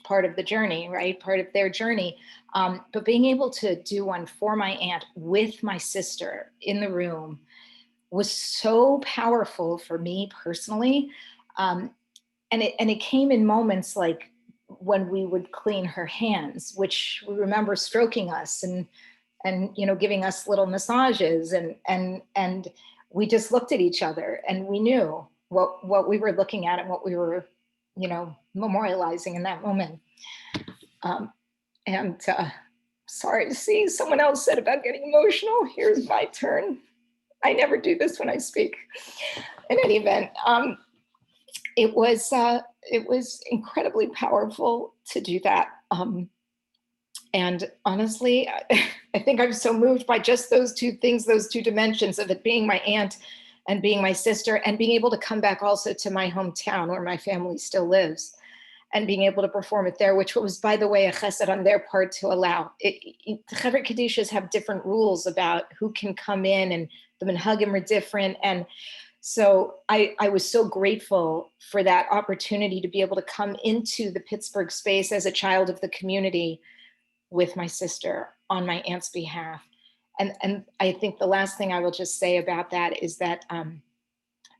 S7: part of the journey, right? Part of their journey. But being able to do one for my aunt with my sister in the room was so powerful for me personally. And it came in moments like when we would clean her hands, which we remember stroking us and you know, giving us little massages, and we just looked at each other and we knew what we were looking at and what we were, you know, memorializing in that moment. Sorry to see someone else said about getting emotional. Here's my turn. I never do this when I speak. In any event, it was incredibly powerful to do that. And honestly, I think I'm so moved by just those 2 things, those 2 dimensions of it being my aunt and being my sister, and being able to come back also to my hometown where my family still lives, and being able to perform it there, which was, by the way, a chesed on their part to allow. The Chevra Kadishas have different rules about who can come in, and the minhagim are different. And So I was so grateful for that opportunity to be able to come into the Pittsburgh space as a child of the community with my sister on my aunt's behalf. And I think the last thing I will just say about that is that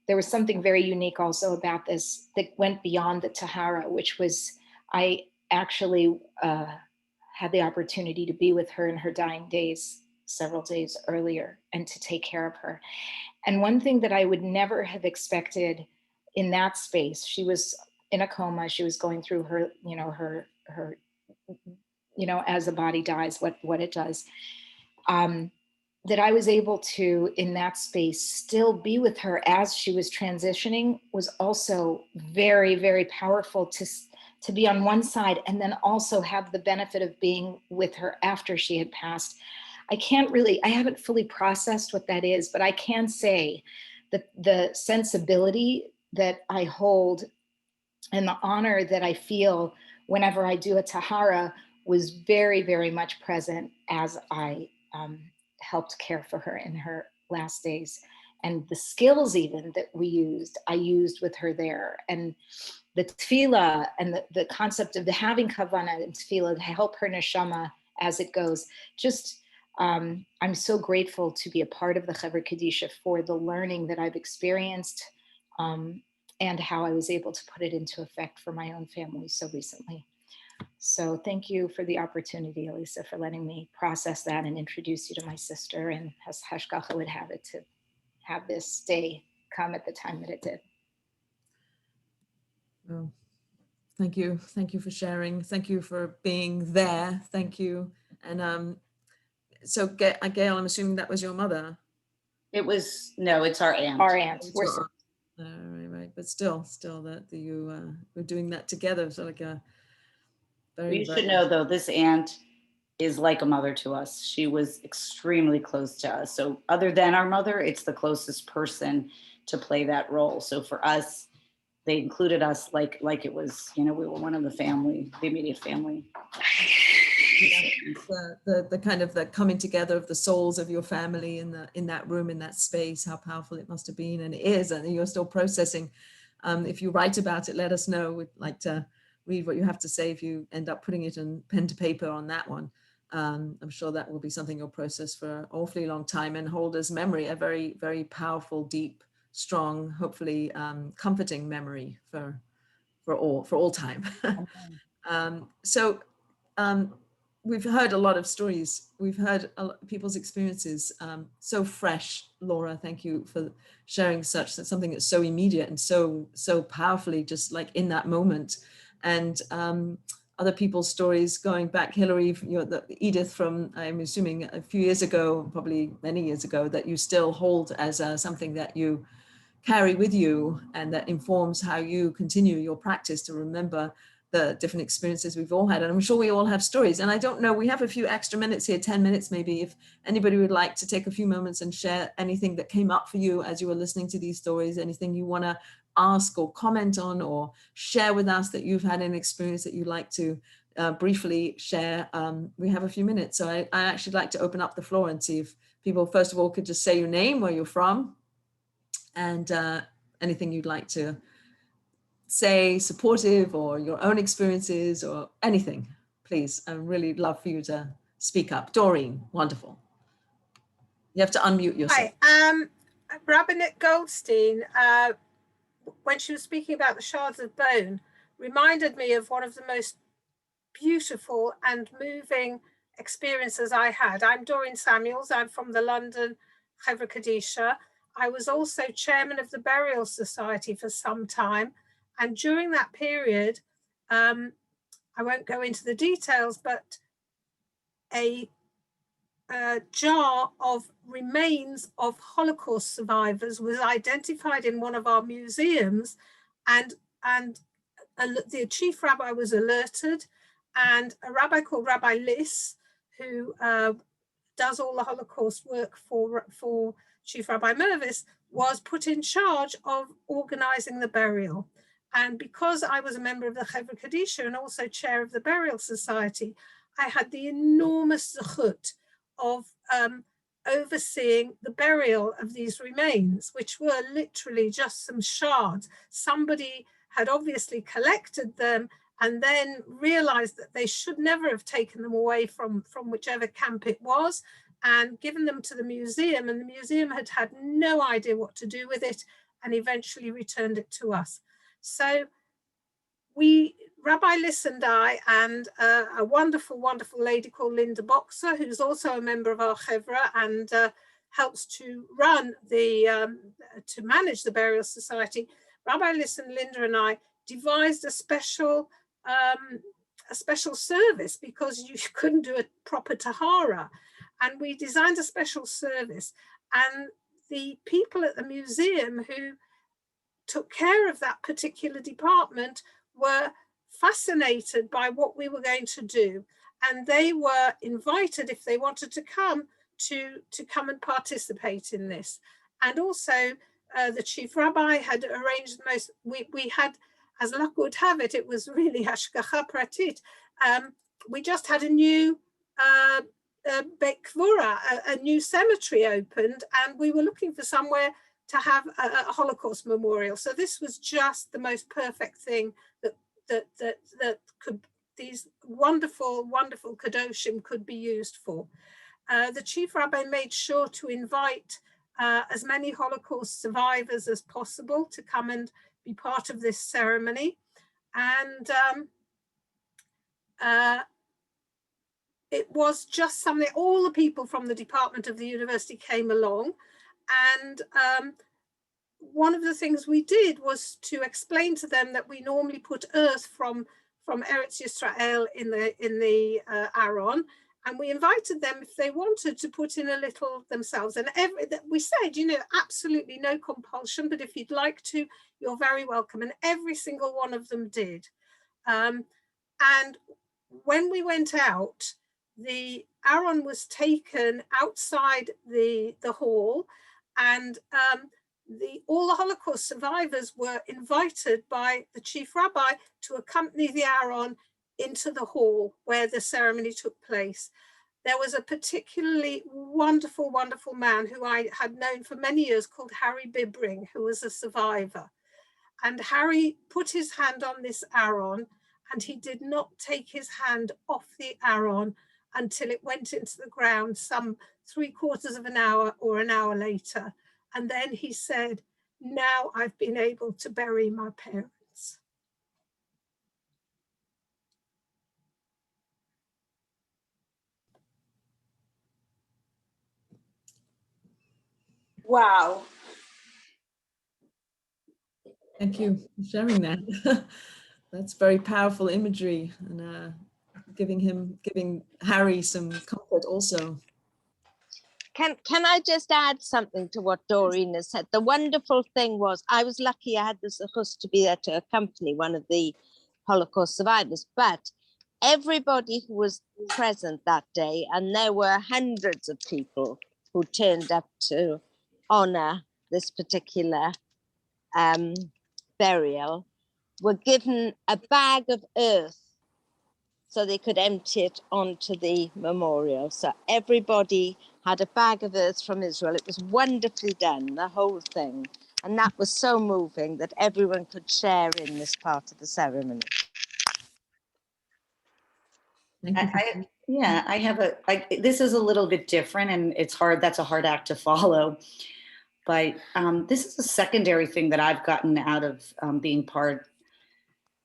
S7: there was something very unique also about this that went beyond the tahara, which was I actually had the opportunity to be with her in her dying days several days earlier and to take care of her. And one thing that I would never have expected in that space, she was in a coma, she was going through her, as the body dies, what it does, that I was able to, in that space, still be with her as she was transitioning was also very, very powerful to be on one side and then also have the benefit of being with her after she had passed. I haven't fully processed what that is, but I can say that the sensibility that I hold and the honor that I feel whenever I do a tahara was very, very much present as I helped care for her in her last days. And the skills even that I used with her there. And the tefillah and the concept of the having kavanah and tefillah to help her neshama as it goes. Just, I'm so grateful to be a part of the Chevra Kadisha for the learning that I've experienced and how I was able to put it into effect for my own family so recently. So thank you for the opportunity, Elissa, for letting me process that and introduce you to my sister, and as Hashgacha would have it, to have this day come at the time that it did.
S1: Well, thank you. Thank you for sharing. Thank you for being there. Thank you. And so Gail, I'm assuming that was your mother.
S8: No, it's our aunt.
S7: Our aunt.
S1: It's your aunt. Right. But still that you were doing that together. So like a very,
S8: You should know though, this aunt is like a mother to us. She was extremely close to us. So other than our mother, it's the closest person to play that role. So for us, they included us like it was, we were one of the family, the immediate family.
S1: The kind of the coming together of the souls of your family in that room, in that space, how powerful it must have been, and it is, and you're still processing. If you write about it, let us know. We'd like to read what you have to say if you end up putting it in pen to paper on that one. I'm sure that will be something you'll process for an awfully long time and hold as memory, a very, very powerful, deep, strong, hopefully comforting memory for all time. We've heard a lot of stories. We've heard people's experiences. So fresh, Laura. Thank you for sharing something that's so immediate and so powerfully, just like in that moment. And other people's stories going back, Hillary, Edith from, I'm assuming a few years ago, probably many years ago, that you still hold as something that you carry with you and that informs how you continue your practice to remember the different experiences we've all had. And I'm sure we all have stories. And I don't know, we have a few extra minutes here, 10 minutes maybe, if anybody would like to take a few moments and share anything that came up for you as you were listening to these stories, anything you want to ask or comment on or share with us that you've had an experience that you'd like to briefly share. We have a few minutes. So I actually like to open up the floor and see if people, first of all, could just say your name, where you're from, and anything you'd like to say, supportive or your own experiences or anything, please. I really love for you to speak up. Doreen, wonderful. You have to unmute yourself.
S9: Hi, Rabbinette Goldstein, when she was speaking about the shards of bone, reminded me of one of the most beautiful and moving experiences I had. I'm Doreen Samuels. I'm from the London Chevra Kadisha. I was also chairman of the Burial Society for some time. And during that period, I won't go into the details, but a jar of remains of Holocaust survivors was identified in one of our museums, and the chief rabbi was alerted, and a rabbi called Rabbi Liss, who does all the Holocaust work for Chief Rabbi Mervis, was put in charge of organizing the burial. And because I was a member of the Chevra Kadisha and also chair of the Burial Society, I had the enormous zechut of overseeing the burial of these remains, which were literally just some shards. Somebody had obviously collected them and then realized that they should never have taken them away from whichever camp it was and given them to the museum, and the museum had had no idea what to do with it and eventually returned it to us. So Rabbi Liss and I and a wonderful, wonderful lady called Linda Boxer, who's also a member of our chevra and helps to run to manage the Burial Society. Rabbi Liss and Linda and I devised a special service because you couldn't do a proper tahara. And we designed a special service. And the people at the museum who took care of that particular department were fascinated by what we were going to do. And they were invited, if they wanted to come come and participate in this. And also the chief rabbi had arranged we had, as luck would have it, it was really hashgacha pratit. We just had a new Beit Kvorah, a new cemetery opened, and we were looking for somewhere to have a Holocaust memorial. So this was just the most perfect thing that could, these wonderful, wonderful kadoshim could be used for. The chief rabbi made sure to invite as many Holocaust survivors as possible to come and be part of this ceremony. And it was just something, all the people from the department of the university came along. And one of the things we did was to explain to them that we normally put earth from Eretz Yisrael in the Aron, and we invited them, if they wanted, to put in a little themselves. And we said, you know, absolutely no compulsion, but if you'd like to, you're very welcome. And every single one of them did. And when we went out, the Aron was taken outside the hall, and all the Holocaust survivors were invited by the chief rabbi to accompany the Aron into the hall where the ceremony took place. There was a particularly wonderful, wonderful man who I had known for many years called Harry Bibring, who was a survivor. And Harry put his hand on this Aron, and he did not take his hand off the Aron until it went into the ground some 3/4 of an hour or an hour later. And then he said, now I've been able to bury my parents.
S2: Wow.
S1: Thank you for sharing that. That's very powerful imagery, and giving Harry some comfort also.
S10: Can I just add something to what Doreen has said? The wonderful thing was, I was lucky I had the zechus to be there to accompany one of the Holocaust survivors, but everybody who was present that day, and there were hundreds of people who turned up to honor this particular burial, were given a bag of earth so they could empty it onto the memorial. So everybody had a bag of earth from Israel. It was wonderfully done, the whole thing. And that was so moving that everyone could share in this part of the ceremony.
S8: I have this is a little bit different, and it's hard. That's a hard act to follow. But this is a secondary thing that I've gotten out of being part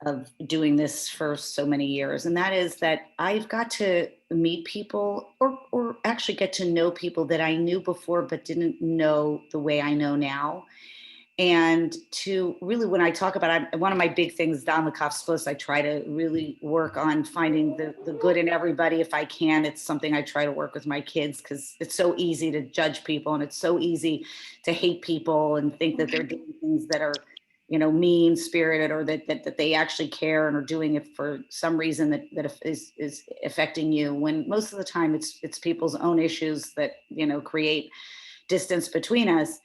S8: of doing this for so many years. And that is that I've got to meet people or actually get to know people that I knew before, but didn't know the way I know now. And to really, when I talk about one of my big things down the Kafspus, I try to really work on finding the good in everybody if I can. It's something I try to work with my kids, because it's so easy to judge people, and it's so easy to hate people and think that they're doing things that are, you know, mean spirited, or that they actually care and are doing it for some reason that is affecting you, when most of the time it's people's own issues that, you know, create distance between us.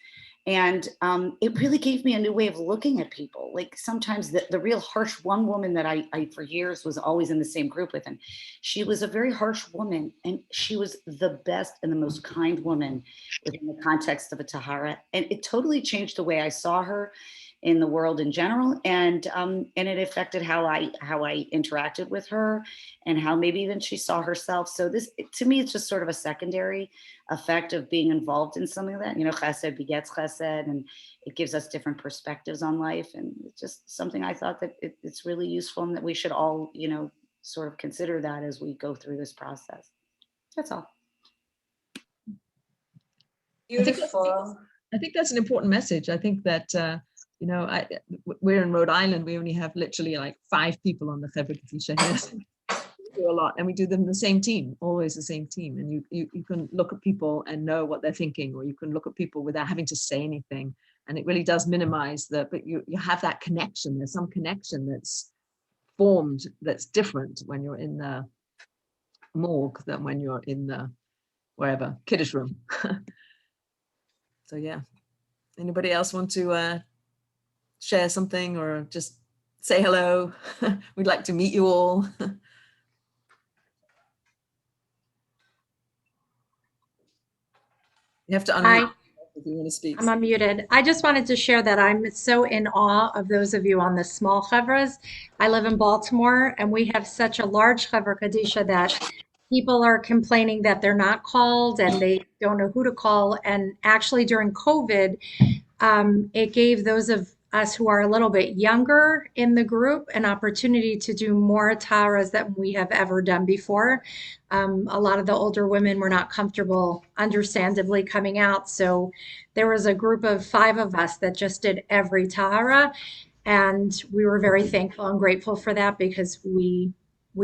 S8: And it really gave me a new way of looking at people. Like sometimes the real harsh one woman that I for years was always in the same group with, and she was a very harsh woman, and she was the best and the most kind woman within the context of a tahara. And it totally changed the way I saw her in the world in general, and it affected how I interacted with her, and how maybe even she saw herself. So this, to me, it's just sort of a secondary effect of being involved in something like that. You know, chesed begets chesed, and it gives us different perspectives on life, and it's just something I thought that it's really useful, and that we should all, you know, sort of consider that as we go through this process. That's all.
S1: Beautiful. I think that's an important message. I think that, you know, we're in Rhode Island. We only have literally like 5 people on the Chevra Kadisha here. We do a lot, and we do them the same team, always the same team. And you can look at people and know what they're thinking, or you can look at people without having to say anything. And it really does minimize but you have that connection. There's some connection that's formed that's different when you're in the morgue than when you're in the wherever kiddush room. So yeah, anybody else want to share something or just say hello? We'd like to meet you all. You have to unmute if you want to speak.
S11: I'm unmuted. I just wanted to share that I'm so in awe of those of you on the small chevras. I live in Baltimore, and we have such a large chevra kadisha that people are complaining that they're not called and they don't know who to call. And actually, during COVID, it gave those of us who are a little bit younger in the group an opportunity to do more taharas than we have ever done before. A lot of the older women were not comfortable, understandably, coming out. So there was a group of 5 of us that just did every tahara. And we were very thankful and grateful for that, because we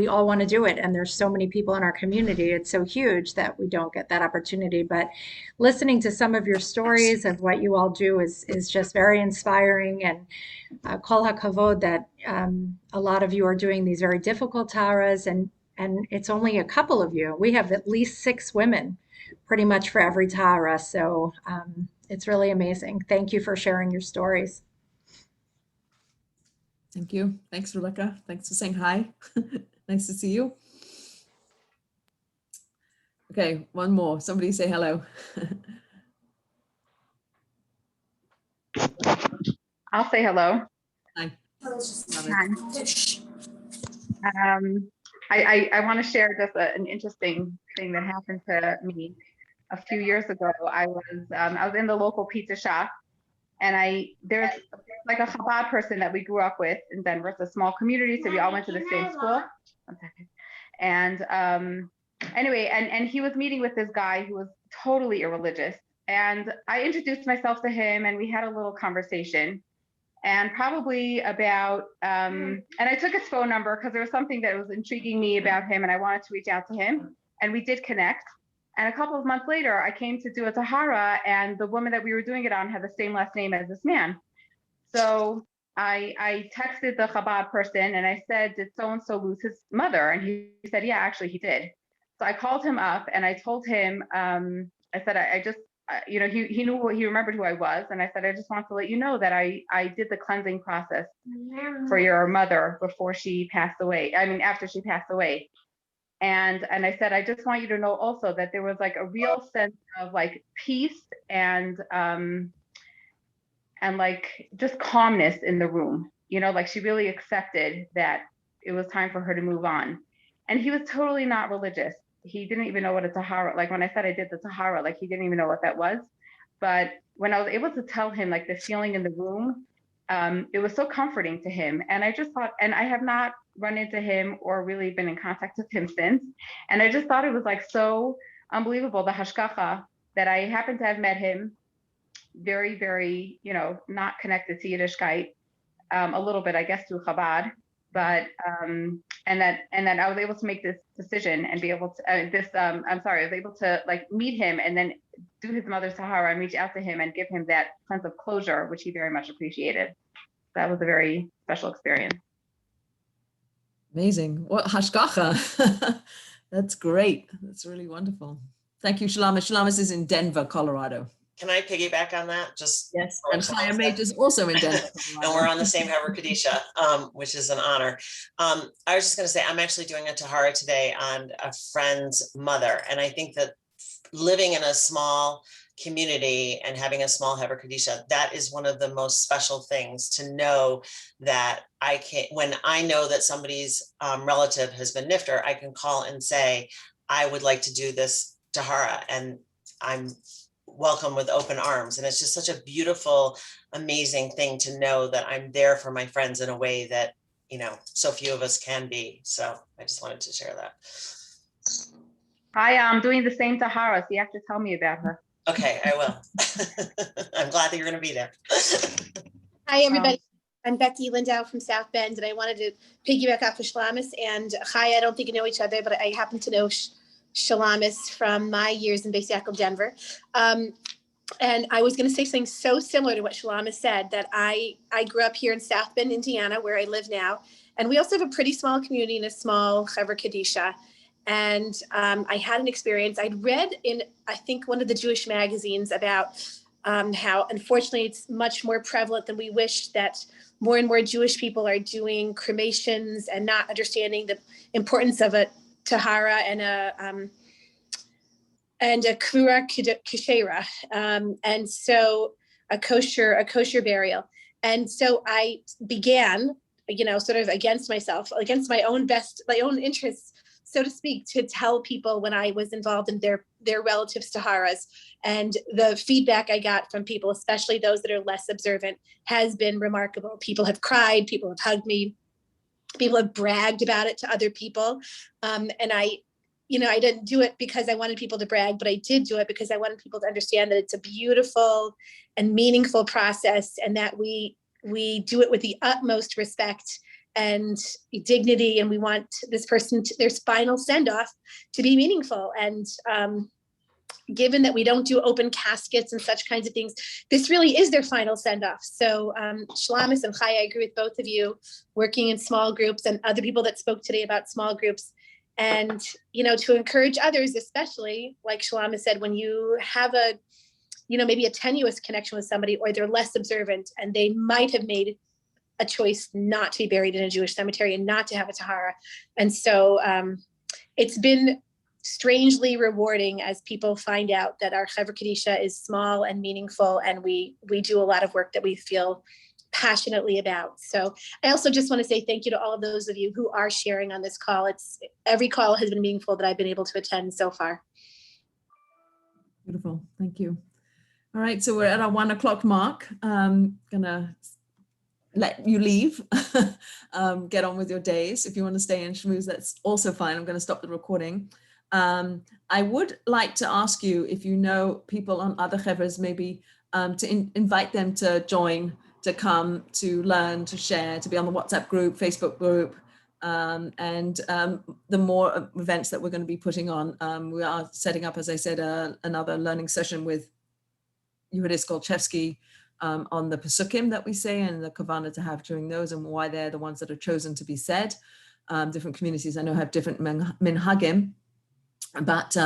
S11: all want to do it. And there's so many people in our community. It's so huge that we don't get that opportunity. But listening to some of your stories of what you all do is just very inspiring. And kol hakavod that a lot of you are doing these very difficult taharas, and it's only a couple of you. We have at least 6 women pretty much for every tahara. So it's really amazing. Thank you for sharing your stories.
S1: Thank you. Thanks, Rebecca. Thanks for saying hi. Nice to see you. Okay, one more. Somebody say hello.
S12: I'll say hello.
S1: Hi.
S12: I want to share just an interesting thing that happened to me a few years ago. I was in the local pizza shop, and there's like a Chabad person that we grew up with in Denver. It's a small community, so we all went to the same school. One second. And anyway, and he was meeting with this guy who was totally irreligious. And I introduced myself to him, and we had a little conversation. And probably about, and I took his phone number because there was something that was intriguing me about him, and I wanted to reach out to him. And we did connect. And a couple of months later, I came to do a tahara, and the woman that we were doing it on had the same last name as this man. So I texted the Chabad person, and I said, did so-and-so lose his mother? And he said, yeah, actually he did. So I called him up, and I told him, I said, I just, you know, he knew, he remembered who I was. And I said, I just want to let you know that I did the cleansing process for your mother before she passed away. I mean, after she passed away. And I said, I just want you to know also that there was like a real sense of like peace and like just calmness in the room, you know, like she really accepted that it was time for her to move on. And he was totally not religious. He didn't even know what a tahara, like when I said I did the tahara, like he didn't even know what that was. But when I was able to tell him like the feeling in the room, it was so comforting to him. And I just thought, and I have not run into him or really been in contact with him since. And I just thought it was like so unbelievable, the hashkacha, that I happened to have met him very, very, you know, not connected to Yiddishkeit, a little bit, I guess, to Chabad, but, and that I was able to make this decision and be able to, I was able to like meet him and then do his mother's tahara and reach out to him and give him that sense of closure, which he very much appreciated. That was a very special experience.
S1: Amazing. What hashgacha. That's great. That's really wonderful. Thank you, Shalamis. Shalamis is in Denver, Colorado.
S13: Can I piggyback on that? Just
S1: Yes, and Chaya Major's also in Denver.
S13: and we're on the same Hever Kadisha, which is an honor. I was just going to say, I'm actually doing a tahara today on a friend's mother. And I think that living in a small community and having a small Hever Kadisha, that is one of the most special things, to know that I can, when I know that somebody's relative has been nifter, I can call and say, I would like to do this tahara, and I'm welcome with open arms. And it's just such a beautiful, amazing thing to know that I'm there for my friends in a way that, you know, so few of us can be. So I just wanted to share that.
S12: I am doing the same tahara, so you have to tell me about her.
S13: Okay, I will. I'm glad that you're going to be there.
S14: Hi, everybody. I'm Becky Lindow from South Bend, and I wanted to piggyback off of Shalamis and Chaya. I don't think you know each other, but I happen to know Shalamis from my years in Base Yaakov, Denver. And I was going to say something so similar to what Shalamis said, that I grew up here in South Bend, Indiana, where I live now. And we also have a pretty small community and a small Hever Kadisha. And I had an experience. I'd read in, I think, one of the Jewish magazines about how, unfortunately, it's much more prevalent than we wish, that more and more Jewish people are doing cremations and not understanding the importance of a tahara and a kvura kashera, and so a kosher burial. And so I began, you know, sort of against myself, against my own interests, so to speak, to tell people when I was involved in their relatives' taharas. And the feedback I got from people, especially those that are less observant, has been remarkable. People have cried, people have hugged me, people have bragged about it to other people. And I didn't do it because I wanted people to brag, but I did do it because I wanted people to understand that it's a beautiful and meaningful process, and that we do it with the utmost respect and dignity, and we want this person, their final send-off, to be meaningful. And given that we don't do open caskets and such kinds of things, this really is their final send-off. So Shalamis and Chaya, I agree with both of you, working in small groups, and other people that spoke today about small groups. And, you know, to encourage others, especially like Shalamis said, when you have maybe a tenuous connection with somebody, or they're less observant and they might have made a choice not to be buried in a Jewish cemetery and not to have a tahara. And so it's been strangely rewarding as people find out that our Hever Kadisha is small and meaningful, and we do a lot of work that we feel passionately about. So I also just want to say thank you to all of those of you who are sharing on this call. Every call has been meaningful that I've been able to attend so far.
S1: Beautiful, thank you. All right, so we're at our 1 o'clock mark. Gonna let you leave, get on with your days. If you want to stay and schmooze, that's also fine. I'm going to stop the recording. I would like to ask you, if you know people on other chevras, maybe to invite them to join, to come, to learn, to share, to be on the WhatsApp group, Facebook group, and the more events that we're going to be putting on. We are setting up, as I said, another learning session with Yehudis Golchevsky on the Pesukim that we say, and the Kavanah to have during those, and why they're the ones that are chosen to be said. Different communities I know have different minhagim, but